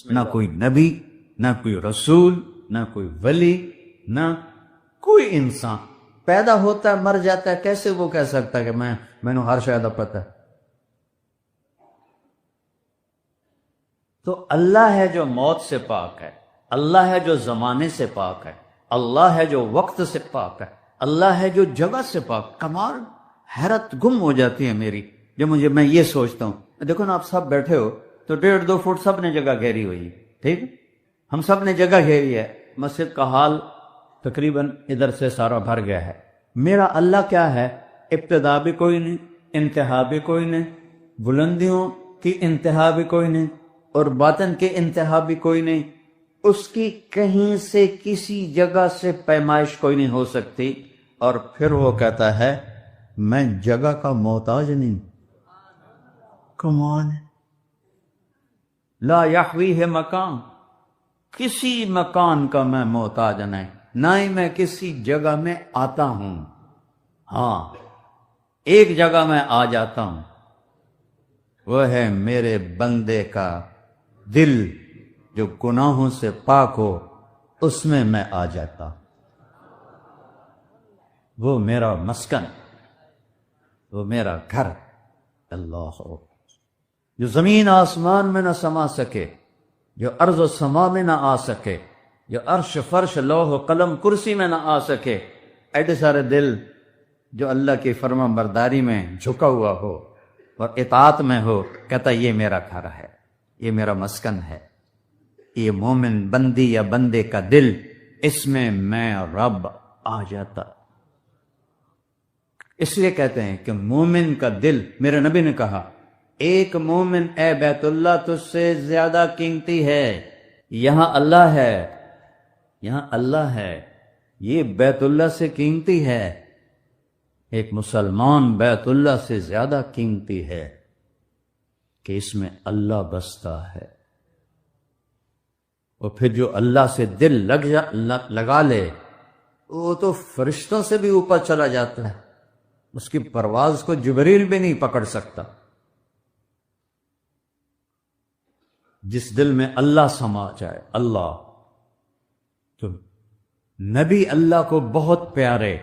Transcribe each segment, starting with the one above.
نہ کوئی نبی، نہ کوئی رسول، نہ کوئی ولی، نہ کوئی انسان پیدا ہوتا ہے مر جاتا ہے، کیسے وہ کہہ سکتا ہے کہ میں نے ہر شاید پتہ ہے؟ تو اللہ ہے جو موت سے پاک ہے، اللہ ہے جو زمانے سے پاک ہے، اللہ ہے جو وقت سے پاک ہے، اللہ ہے جو جگہ سے پاک۔ کمال، حیرت گم ہو جاتی ہے میری جب میں یہ سوچتا ہوں۔ دیکھو نا، آپ سب بیٹھے ہو تو 1.5-2 فٹ سب نے جگہ گھیری ہوئی، ٹھیک، ہم سب نے جگہ گھیری ہے، مسجد کا حال تقریباً ادھر سے سارا بھر گیا ہے۔ میرا اللہ کیا ہے؟ ابتدا بھی کوئی نہیں، انتہا بھی کوئی نہیں، بلندیوں کی انتہا بھی کوئی نہیں اور باطن کی انتہا بھی کوئی نہیں، اس کی کہیں سے کسی جگہ سے پیمائش کوئی نہیں ہو سکتی، اور پھر وہ کہتا ہے میں جگہ کا محتاج نہیں۔ کمان، لا یحویہ مکان، کسی مکان کا میں محتاج نہیں، نہ ہی میں کسی جگہ میں آتا ہوں۔ ہاں، ایک جگہ میں آ جاتا ہوں، وہ ہے میرے بندے کا دل جو گناہوں سے پاک ہو، اس میں آ جاتا، وہ میرا مسکن، وہ میرا گھر۔ اللہ، جو زمین آسمان میں نہ سما سکے، جو ارض و سما میں نہ آ سکے، جو عرش فرش لوح و قلم کرسی میں نہ آ سکے، ایسے سارے دل جو اللہ کی فرما برداری میں جھکا ہوا ہو اور اطاعت میں ہو، کہتا یہ میرا گھر ہے، یہ میرا مسکن ہے، یہ مومن بندی یا بندے کا دل، اس میں رب آ جاتا۔ اس لیے کہتے ہیں کہ مومن کا دل، میرے نبی نے کہا ایک مومن اے بیت اللہ تجھ سے زیادہ قیمتی ہے۔ یہاں اللہ ہے، یہاں اللہ ہے، یہ بیت اللہ سے قیمتی ہے، ایک مسلمان بیت اللہ سے زیادہ قیمتی ہے کہ اس میں اللہ بستا ہے۔ اور پھر جو اللہ سے دل لگا لے، وہ تو فرشتوں سے بھی اوپر چلا جاتا ہے، اس کی پرواز کو جبریل بھی نہیں پکڑ سکتا۔ جس دل میں اللہ سما جائے، اللہ، تو نبی اللہ کو بہت پیارے،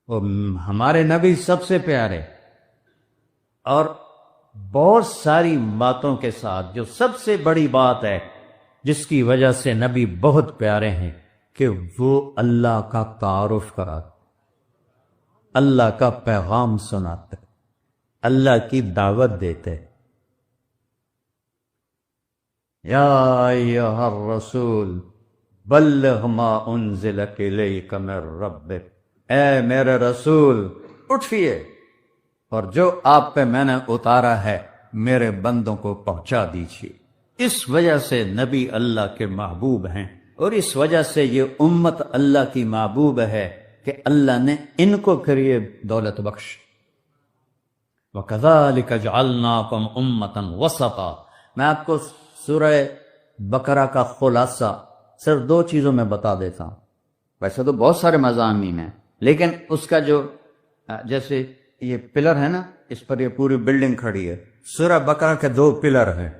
اور ہمارے نبی سب سے پیارے، اور بہت ساری باتوں کے ساتھ جو سب سے بڑی بات ہے جس کی وجہ سے نبی بہت پیارے ہیں کہ وہ اللہ کا تعارف کراتے، اللہ کا پیغام سناتے، اللہ کی دعوت دیتے۔ یا ایھا الرسول بلغ ما انزل الیک من ربک، اے میرے رسول اٹھئے اور جو آپ پہ میں نے اتارا ہے میرے بندوں کو پہنچا دیجیے۔ اس وجہ سے نبی اللہ کے محبوب ہیں، اور اس وجہ سے یہ امت اللہ کی محبوب ہے کہ اللہ نے ان کو کریے دولت بخش۔ وَكَذَلِكَ جَعَلْنَاكُمْ أُمَّةً وَسَطًا۔ میں آپ کو سورہ بقرہ کا خلاصہ صرف 2 چیزوں میں بتا دیتا ہوں، ویسے تو بہت سارے مضامین ہیں، لیکن اس کا جو جیسے یہ پلر ہے نا، اس پر یہ پوری بلڈنگ کھڑی ہے، سورہ بقرہ کے 2 پلر ہیں،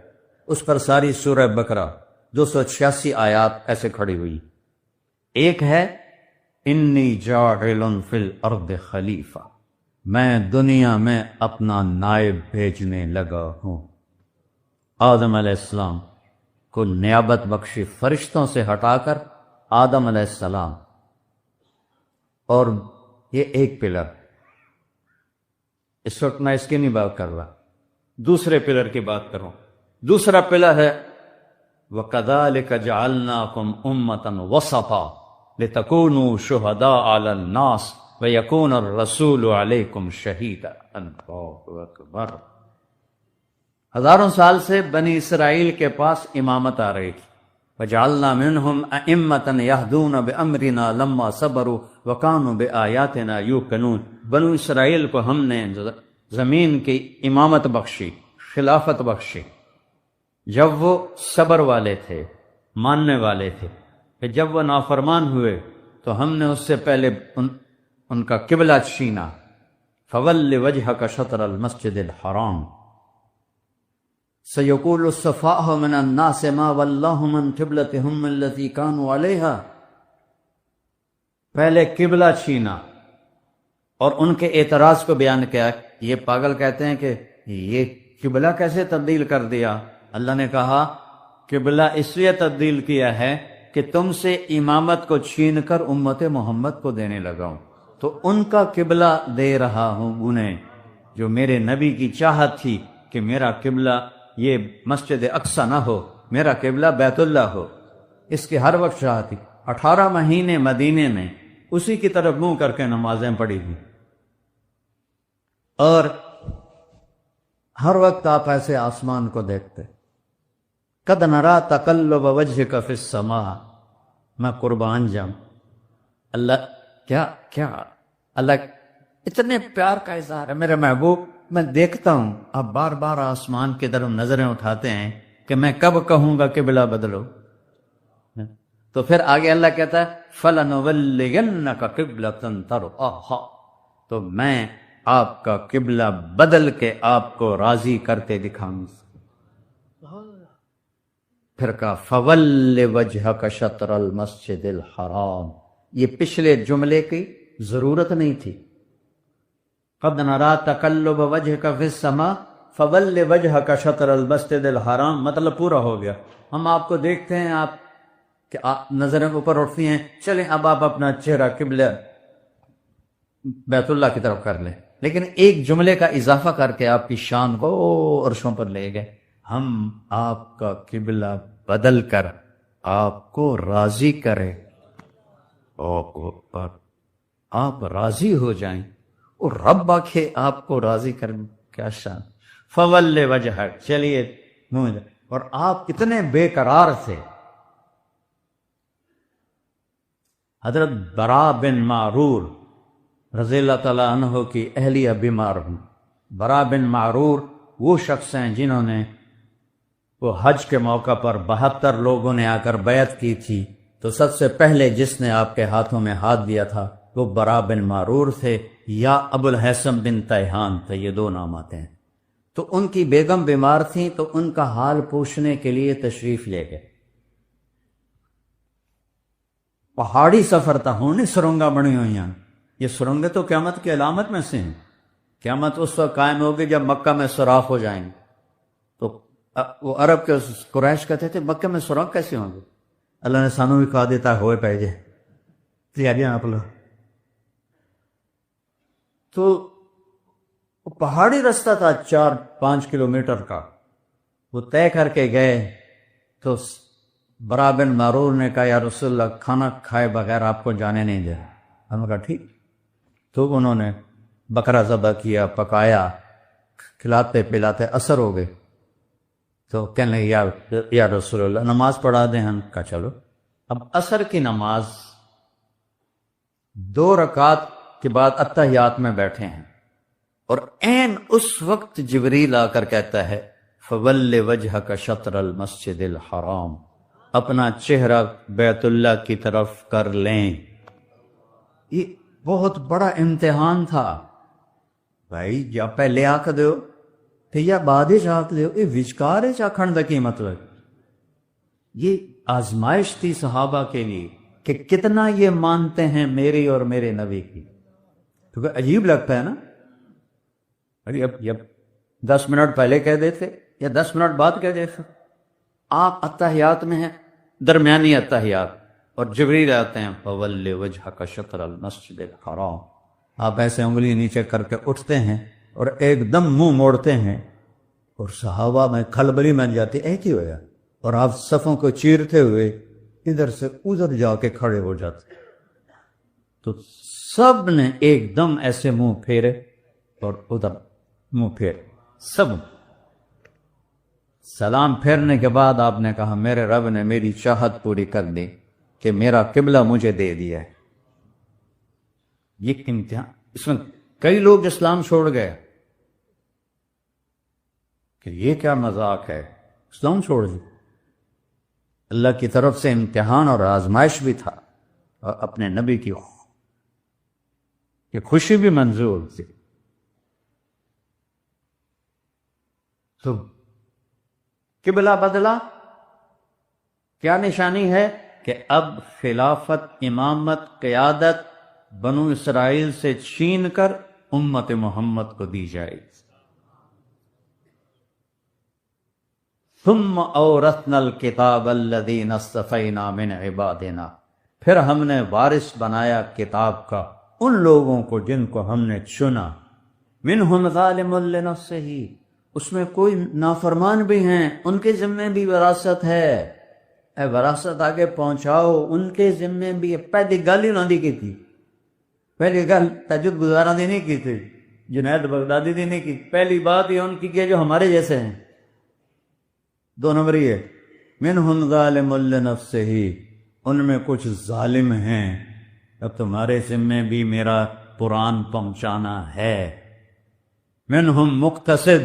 اس پر ساری سورہ بقرہ 286 آیات ایسے کھڑی ہوئی۔ ایک ہے انی جاعل فی الارض خلیفہ، میں دنیا میں اپنا نائب بھیجنے لگا ہوں۔ آدم علیہ السلام کو نیابت بخشی فرشتوں سے ہٹا کر آدم علیہ السلام، اور یہ ایک پلر، اس وقت میں اس کی نہیں بات کر رہا، دوسرے پلر کی بات کروں۔ دوسرا پلر ہے وَكَذَلِكَ جَعَلْنَاكُمْ أُمَّةً وَسَطًا لِتَكُونُوا شُهَدَاءَ عَلَى النَّاسِ وَيَكُونَ الرَّسُولُ عَلَيْكُمْ شَهِيدًا۔ اللہ اکبر۔ ہزاروں سال سے بنی اسرائیل کے پاس امامت آ رہی تھی، وَجَعَلْنَا مِنْهُمْ أَئِمَّةً يَهْدُونَ بِأَمْرِنَا لَمَّا صَبَرُوا وَكَانُوا بِآيَاتِنَا يُوقِنُونَ۔ بنو اسرائیل کو ہم نے زمین کی امامت بخشی، خلافت بخشی، جب وہ صبر والے تھے، ماننے والے تھے، کہ جب وہ نافرمان ہوئے تو ہم نے اس سے پہلے ان کا قبلہ چھینا۔ فَوَلِّ وَجْهَكَ شَطْرَ الْمَسْجِدِ الْحَرَامِ، سَيَقُولُ السُّفَهَاءُ مِنَ النَّاسِ مَا وَلَّاهُمْ عَنْ قِبْلَتِهِمْ الَّتِي كَانُوا عَلَيْهَا۔ پہلے قبلہ چھینا اور ان کے اعتراض کو بیان کیا۔ یہ پاگل کہتے ہیں کہ یہ قبلہ کیسے تبدیل کر دیا؟ اللہ نے کہا قبلہ اس لیے تبدیل کیا ہے کہ تم سے امامت کو چھین کر امت محمد کو دینے لگا ہوں، تو ان کا قبلہ دے رہا ہوں انہیں، جو میرے نبی کی چاہت تھی کہ میرا قبلہ یہ مسجد اقصی نہ ہو، میرا قبلہ بیت اللہ ہو۔ اس کی ہر وقت چاہت تھی۔ 18 مہینے مدینے میں اسی کی طرف منہ کر کے نمازیں پڑھی تھی، اور ہر وقت آپ ایسے آسمان کو دیکھتے۔ قد نرا تقلب وجهك فی السماء، میں قربان جاؤں، اللہ کیا اللہ اتنے پیار کا اظہار ہے میرے محبوب۔ میں دیکھتا ہوں آپ بار بار آسمان کی طرف نظریں اٹھاتے ہیں کہ میں کب کہوں گا قبلہ بدلو۔ تو پھر آگے اللہ کہتا ہے فَلَنُوَلِّيَنَّكَ قِبْلَةً تَرْضَاهَا، تو میں آپ کا قبلہ بدل کے آپ کو راضی کرتے دکھاؤں گا۔ پھر کہا فَوَلِّ وَجْهَكَ شَطْرَ الْمَسْجِدِ الْحَرَامِ، یہ پچھلے جملے کی ضرورت نہیں تھی۔ قد نرا تقلب وجهك في السماء فول وجهك شطر المسجد الحرام، مطلب پورا ہو گیا۔ ہم آپ کو دیکھتے ہیں آپ کہ آپ نظریں اوپر اٹھتی ہیں، چلیں اب آپ اپنا چہرہ قبلہ بیت اللہ کی طرف کر لیں، لیکن ایک جملے کا اضافہ کر کے آپ کی شان کو عرشوں پر لے گئے۔ ہم آپ کا قبلہ بدل کر آپ کو راضی کریں، اور آپ راضی ہو جائیں، اور رب آکھے آپ کو راضی کر، کیا شان۔ فول وجہ، چلیے منہ، اور آپ کتنے بے قرار تھے۔ حضرت برا بن معرور رضی اللہ تعالیٰ عنہ کی اہلیہ بیمار ہوں۔ برا بن معرور وہ شخص ہیں جنہوں نے وہ حج کے موقع پر 72 لوگوں نے آ کر بیعت کی تھی، تو سب سے پہلے جس نے آپ کے ہاتھوں میں ہاتھ دیا تھا وہ برا بن معرور تھے، یا ابو الحسن بن تیہان تھے، یہ 2 نام آتے ہیں۔ تو ان کی بیگم بیمار تھیں، تو ان کا حال پوچھنے کے لیے تشریف لے گئے۔ پہاڑی سفر تھا، ہونے سرنگاں بنی ہوئی ہیں، یہ سرنگیں تو قیامت کی علامت میں سے ہیں۔ قیامت اس وقت قائم ہوگی جب مکہ میں سوراخ ہو جائیں گے۔ تو وہ عرب کے قریش کہتے تھے مکہ میں سوراخ کیسے ہوں گے؟ اللہ نے سانو بھی کہا دیتا ہوئے پہ جے تیاریاں آپ لوگ۔ تو پہاڑی رستہ تھا 4-5 کلومیٹر کا، وہ طے کر کے گئے۔ تو برا بن معرور نے کہا یا رسول اللہ کھانا کھائے بغیر آپ کو جانے نہیں دے۔ ہم نے کہا ٹھیک۔ تو انہوں نے بکرا ذبح کیا، پکایا، کھلاتے پلاتے عصر ہو گئے۔ تو کہنے لگے یا رسول اللہ نماز پڑھا دیں۔ ہم کہا چلو۔ اب عصر کی نماز 2 رکعت کے بعد اتحیات میں بیٹھے ہیں، اور عین اس وقت جبریل آ کر کہتا ہے فَوَلِّ وَجْهَكَ شَطْرَ الْمَسْجِدِ الْحَرَامِ، اپنا چہرہ بیت اللہ کی طرف کر لیں۔ یہ بہت بڑا امتحان تھا بھائی، یا پہلے آکھ دیو پھر یا بعد آکھ دیو، یہ وچکارے چاکھن دا کی مطلب؟ یہ آزمائش تھی صحابہ کے لیے کہ کتنا یہ مانتے ہیں میری اور میرے نبی کی۔ کیونکہ عجیب لگتا ہے نا، اب 10 منٹ پہلے کہہ دیتے یا 10 منٹ بعد کہہ دیتے۔ آپ اتحیات میں ہیں، درمیانی اتحیات، اور جبریل آتے ہیں فَوَلِّ وَجْهَكَ شَطْرَ الْمَسْجِدِ الْحَرَامِ، آپ ایسے انگلی نیچے کر کے اٹھتے ہیں اور ایک دم منہ موڑتے ہیں، اور صحابہ میں کھلبلی بن جاتی، ایک ہی ہوا، اور آپ صفوں کو چیرتے ہوئے ادھر سے ادھر جا کے کھڑے ہو جاتے۔ تو سب نے ایک دم ایسے منہ پھیرے اور ادھر منہ پھیرے، سب۔ سلام پھیرنے کے بعد آپ نے کہا میرے رب نے میری چاہت پوری کر دی کہ میرا قبلہ مجھے دے دیا ہے۔ یہ امتحان، اس میں کئی لوگ اسلام چھوڑ گئے کہ یہ کیا مذاق ہے، اسلام چھوڑ دی۔ اللہ کی طرف سے امتحان اور آزمائش بھی تھا، اور اپنے نبی کی خوشی بھی منظور تھی۔ تو قبلہ بدلا، کیا نشانی ہے کہ اب خلافت، امامت، قیادت بنو اسرائیل سے چھین کر امت محمد کو دی جائے. ثم اورثنا الکتاب الذین اصطفینا من عبادنا، پھر ہم نے وارث بنایا کتاب کا ان لوگوں کو جن کو ہم نے چنا. منہم ظالم لنفسہ، اس میں کوئی نافرمان بھی ہیں، ان کے ذمے بھی وراثت ہے. اے وراثت آگے پہنچاؤ، ان کے ذمے بھی. پہلی گل ہی انہوں نے کی تھی، پہلی گل تہجد گزارا دی نہیں کی تھی، جنید بغدادی دی نہیں کی. پہلی بات یہ ان کی جو ہمارے جیسے ہیں. 2 نمبر یہ منہم ظالم لنفسہ، ان میں کچھ ظالم ہیں، اب تمہارے ذمے بھی میرا قرآن پہنچانا ہے. منہم مقتصد،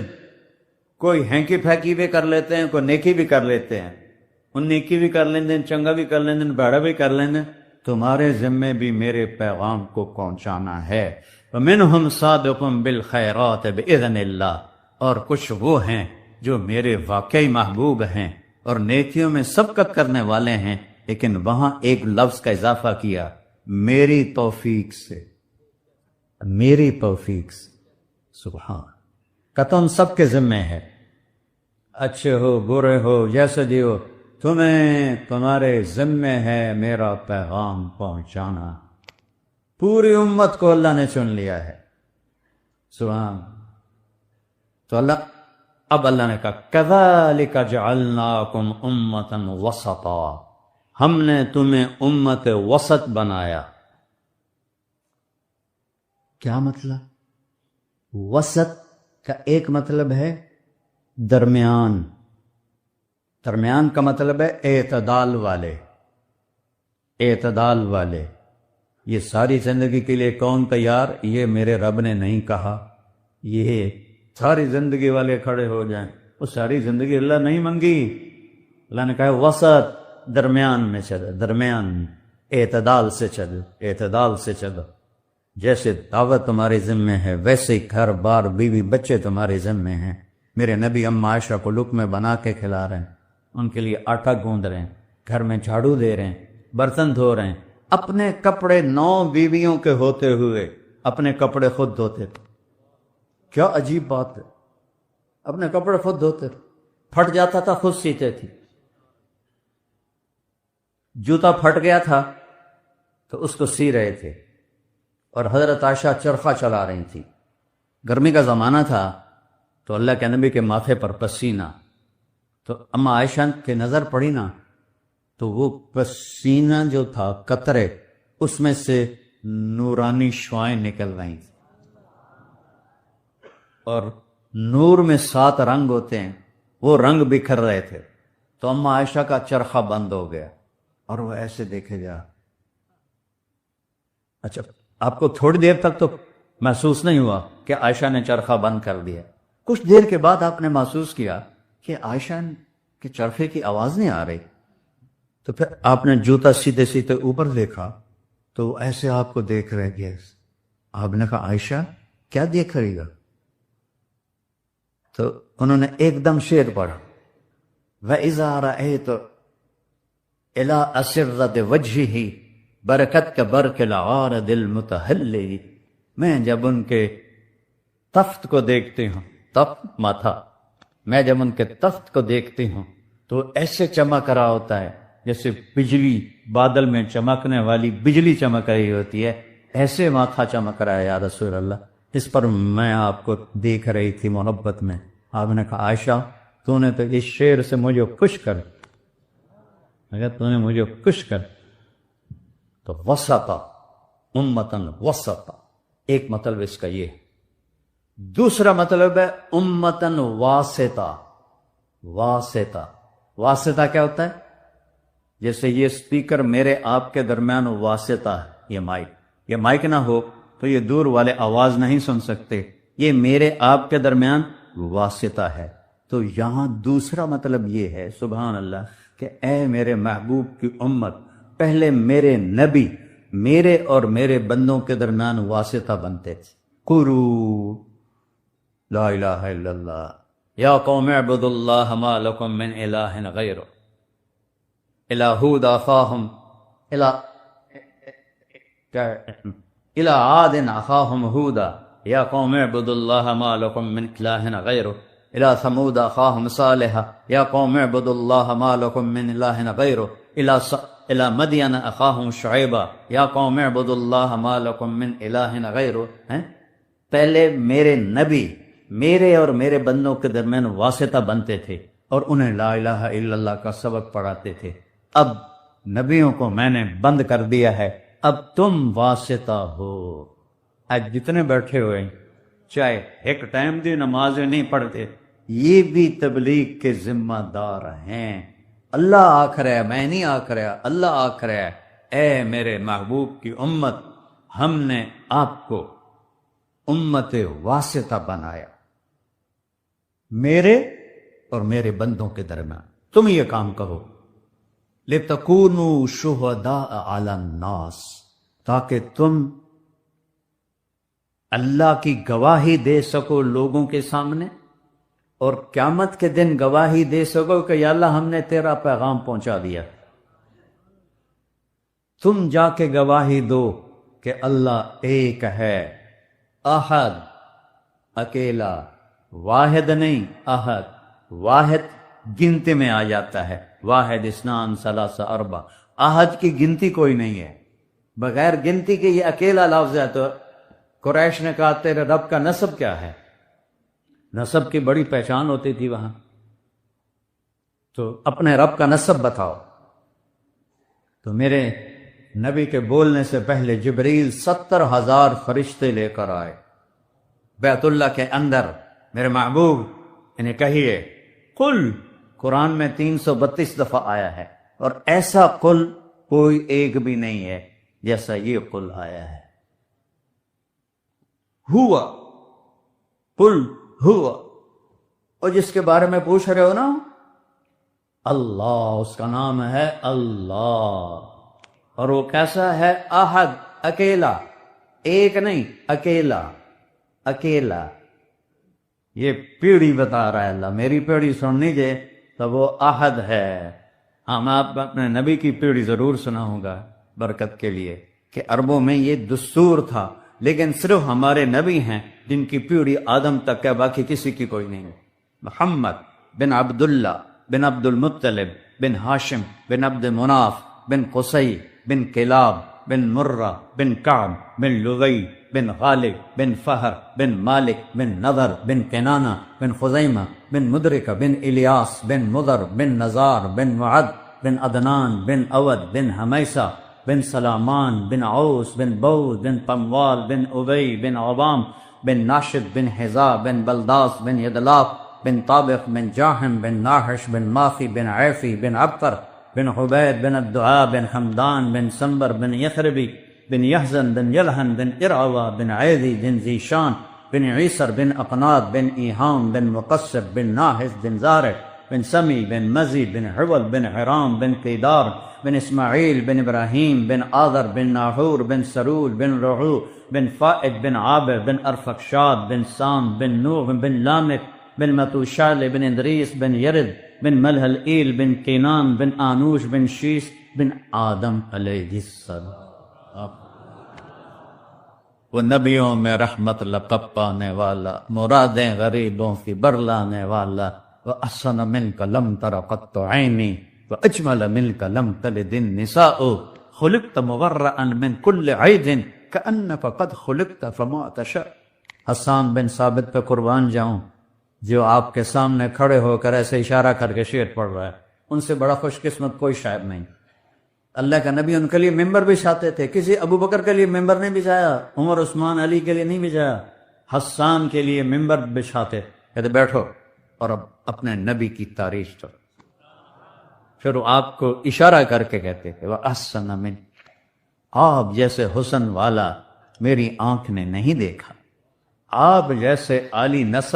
کوئی ہینکی پھینکی بھی کر لیتے ہیں، کوئی نیکی بھی کر لیتے ہیں. ان نیکی بھی کر لیں دیں، چنگا بھی کر لیں دیں، بیڑا بھی کر لیں دیں، تمہارے ذمے بھی میرے پیغام کو پہنچانا ہے. ومنہم صادق بالخیرات باذن اللہ، اور کچھ وہ ہیں جو میرے واقعی محبوب ہیں اور نیکیوں میں سبقت کرنے والے ہیں، لیکن وہاں ایک لفظ کا اضافہ کیا، میری توفیق سے. میری توفیق سے. سبحان کا تم سب کے ذمے ہے، اچھے ہو برے ہو جیسے بھی ہو، تمہیں تمہارے ذمے ہے میرا پیغام پہنچانا. پوری امت کو اللہ نے چن لیا ہے. سبحان. تو اب اللہ نے کہا کذالک جعلناکم امۃ وسطا، ہم نے تمہیں امت وسط بنایا. کیا مطلب؟ وسط کا ایک مطلب ہے درمیان، درمیان کا مطلب ہے اعتدال والے. اعتدال والے. یہ ساری زندگی کے لیے کون تیار؟ یہ میرے رب نے نہیں کہا یہ ساری زندگی والے کھڑے ہو جائیں. وہ ساری زندگی اللہ نہیں منگی، اللہ نے کہا وسط، درمیان میں چلو، درمیان، اعتدال سے چلو، اعتدال سے چلو. جیسے دعوت تمہارے ذمے ہے ویسے ہی گھر بار بیوی بچے تمہارے ذمے ہیں. میرے نبی اما عائشہ کو لقمے بنا کے کھلا رہے ہیں، ان کے لیے آٹا گوندھ رہے ہیں، گھر میں جھاڑو دے رہے ہیں، برتن دھو رہے ہیں. اپنے کپڑے 9 بیویوں کے ہوتے ہوئے اپنے کپڑے خود دھوتے تھے. کیا عجیب بات ہے، اپنے کپڑے خود دھوتے تھے. پھٹ جاتا تھا خود سیتے تھی. جوتا پھٹ گیا تھا تو اس کو سی رہے تھے. اور حضرت عائشہ چرخہ چلا رہی تھی. گرمی کا زمانہ تھا تو اللہ کے نبی کے ماتھے پر پسینہ، تو اما عائشہ کی نظر پڑی نا، تو وہ پسینہ جو تھا قطرے، اس میں سے نورانی شعائیں نکل رہی تھیں. اور نور میں 7 رنگ ہوتے ہیں، وہ رنگ بکھر رہے تھے. تو اما عائشہ کا چرخہ بند ہو گیا اور وہ ایسے دیکھے جا. اچھا آپ کو تھوڑی دیر تک تو محسوس نہیں ہوا کہ عائشہ نے چرخہ بند کر دیا. کچھ دیر کے بعد آپ نے محسوس کیا کہ عائشہ کے چرخے کی آواز نہیں آ رہی. تو پھر آپ نے جوتا سیدھے سیدھے اوپر دیکھا تو وہ ایسے آپ کو دیکھ رہے گے. آپ نے کہا عائشہ کیا دیکھ رہی گا؟ تو انہوں نے ایک دم شعر پڑھا، وَإِذَا رَأَيْتُ إِلَىٰ أَسِرَّةِ وَجْهِهِ برکت کا برق العارض المتحلی. میں جب ان کے تفت کو دیکھتی ہوں، تفت ماتھا، میں جب ان کے تفت کو دیکھتی ہوں تو ایسے چمک رہا ہوتا ہے جیسے بجلی، بادل میں چمکنے والی بجلی چمک رہی ہوتی ہے، ایسے ماتھا چمک رہا ہے یا رسول اللہ. اس پر میں آپ کو دیکھ رہی تھی محبت میں. آپ نے کہا عائشہ تو نے تو اس شعر سے مجھے خوش کر، اگر تو نے مجھے خوش کر. تو وسطا، امتن وسطا، ایک مطلب اس کا یہ ہے. دوسرا مطلب ہے امتن واسطہ. واسطہ، واسطہ کیا ہوتا ہے؟ جیسے یہ سپیکر میرے آپ کے درمیان واسطہ ہے، یہ مائک نہ ہو تو یہ دور والے آواز نہیں سن سکتے، یہ میرے آپ کے درمیان واسطہ ہے. تو یہاں دوسرا مطلب یہ ہے سبحان اللہ کہ اے میرے محبوب کی امت، پہلے میرے نبی میرے اور میرے بندوں کے درمیان واسطہ بنتے تھے. قولوا لا الہ الا اللہ، یا قوم اعبدوا اللہ ما لکم من الہ غیرہ الی ہود اخاہم الی عاد اخاہم ہودا یا قوم اعبدوا اللہ ما لکم من الہ غیرہ الی ثمود اخاہم صالحا یا قوم اعبدوا اللہ ما لکم من الہ غیرہ الی مدین اخاہم شعیبا یا قوم اعبدوا اللہ ما لکم من الہ غیرہ۔ پہلے میرے نبی میرے اور میرے بندوں کے درمیان واسطہ بنتے تھے اور انہیں لا الہ الا اللہ کا سبق پڑھاتے تھے، اب نبیوں کو میں نے بند کر دیا ہے، اب تم واسطہ ہو۔ آج جتنے بیٹھے ہوئے چاہے ایک ٹائم دی نمازیں نہیں پڑھتے، یہ بھی تبلیغ کے ذمہ دار ہیں۔ اللہ آکھ رہا ہے، میں نہیں آکھ رہا، اللہ آکھ رہا ہے، اے میرے محبوب کی امت، ہم نے آپ کو امت واسطہ بنایا میرے اور میرے بندوں کے درمیان، تم یہ کام کرو۔ لِتَكُونُوا شُهَدَاءَ عَلَى النَّاسِ، تاکہ تم اللہ کی گواہی دے سکو لوگوں کے سامنے، اور قیامت کے دن گواہی دے سکو کہ یا اللہ ہم نے تیرا پیغام پہنچا دیا۔ تم جا کے گواہی دو کہ اللہ ایک ہے، احد، اکیلا، واحد نہیں، احد، واحد گنتی میں آ جاتا ہے، واحد اثنان ثلاثہ اربع، احد کی گنتی کوئی نہیں ہے، بغیر گنتی کے یہ اکیلا لفظ ہے۔ تو قریش نے کہا تیرے رب کا نسب کیا ہے؟ نسب کی بڑی پہچان ہوتی تھی وہاں، تو اپنے رب کا نسب بتاؤ۔ تو میرے نبی کے بولنے سے پہلے جبریل 70,000 فرشتے لے کر آئے بیت اللہ کے اندر، میرے محبوب انہیں کہیے قل، قرآن میں 332 دفعہ آیا ہے، اور ایسا قل کوئی ایک بھی نہیں ہے جیسا یہ قل آیا ہے۔ ہوا، قل ہوا، اور جس کے بارے میں پوچھ رہے ہو نا، اللہ، اس کا نام ہے اللہ، اور وہ کیسا ہے؟ احد، اکیلا، ایک نہیں، اکیلا، اکیلا۔ یہ پیڑھی بتا رہا ہے اللہ، میری پیڑھی سن لیجیے تو وہ احد ہے۔ میں آپ اپنے نبی کی پیڑھی ضرور سناؤں گا برکت کے لیے، کہ عربوں میں یہ دستور تھا، لیکن صرف ہمارے نبی ہیں جن کی پیڑھی آدم تک ہے، باقی کسی کی کوئی نہیں ہے۔ محمد بن عبداللہ بن عبد المطلب بن ہاشم بن عبد مناف بن قصی بن کلاب بن مرہ بن کعب بن لغی بن غالب بن فہر بن مالک بن نضر بن کنانہ بن خزیمہ بن مدرکہ بن الیاس بن مضر بن نزار بن معد بن عدنان بن اود بن حمیسہ بن سلامان بن عوس بن بود بن قموال بن ابی بن عوام بن ناشد بن حذا بن بلداس بن یدلاف بن طابق بن جاہم بن ناحش بن ماخی بن عیفی بن عبقر بن عبید بن الدعاء بن حمدان بن سنبر بن یثربی بن یحزن بن یلحن بن ارعوا بن عیدی بن ذیشان بن عیسر بن اقناد بن ایہام بن مقصر بن ناحس بن زارع بن سمی بن مزی بن حول بن حرام بن قیدار بن اسماعیل بن ابراہیم بن آذر بن ناحور بن سرول بن رعو بن فائد بن عابر بن ارفقشاد بن سام بن نوح بن لامک بن متوشال بن اندریس بن یرد بن ملحل ایل بن کینان بن آنوش بن شیس بن آدم علیہ السلام۔ وہ نبیوں میں رحمت لقب پانے والا، مرادیں غریبوں کی برلانے والا، وَأَحْسَنَ مِنْكَ لَمْ تَرَ قَطُّ عَيْنِي وَأَجْمَلَ مِنْكَ لَمْ تَلِدِ النِّسَاءُ خُلِقْتَ مُبَرَّأً مِنْ كُلِّ عَيْبٍ كَأَنَّكَ قَدْ خُلِقْتَ فَمَا تَشَاءُ۔ حسان بن ثابت پہ قربان جاؤں، جو آپ کے سامنے کھڑے ہو کر ایسے اشارہ کر کے شعر پڑھ رہا ہے، ان سے بڑا خوش قسمت کوئی شاعر نہیں۔ اللہ کا نبی ان کے لیے ممبر بچھاتے تھے، کسی ابو بکر کے لیے ممبر نہیں بچھایا، عمر عثمان علی کے لیے نہیں بچھایا، حسان کے لیے ممبر بچھاتے، کہتے بیٹھو اور اب اپنے نبی کی تعریف کرو۔ پھر وہ آپ کو اشارہ کر کے کہتے تھے وَأَحْسَنَ مِنْ، آپ جیسے حسن والا میری آنکھ نے نہیں دیکھا، آپ جیسے عالی نسل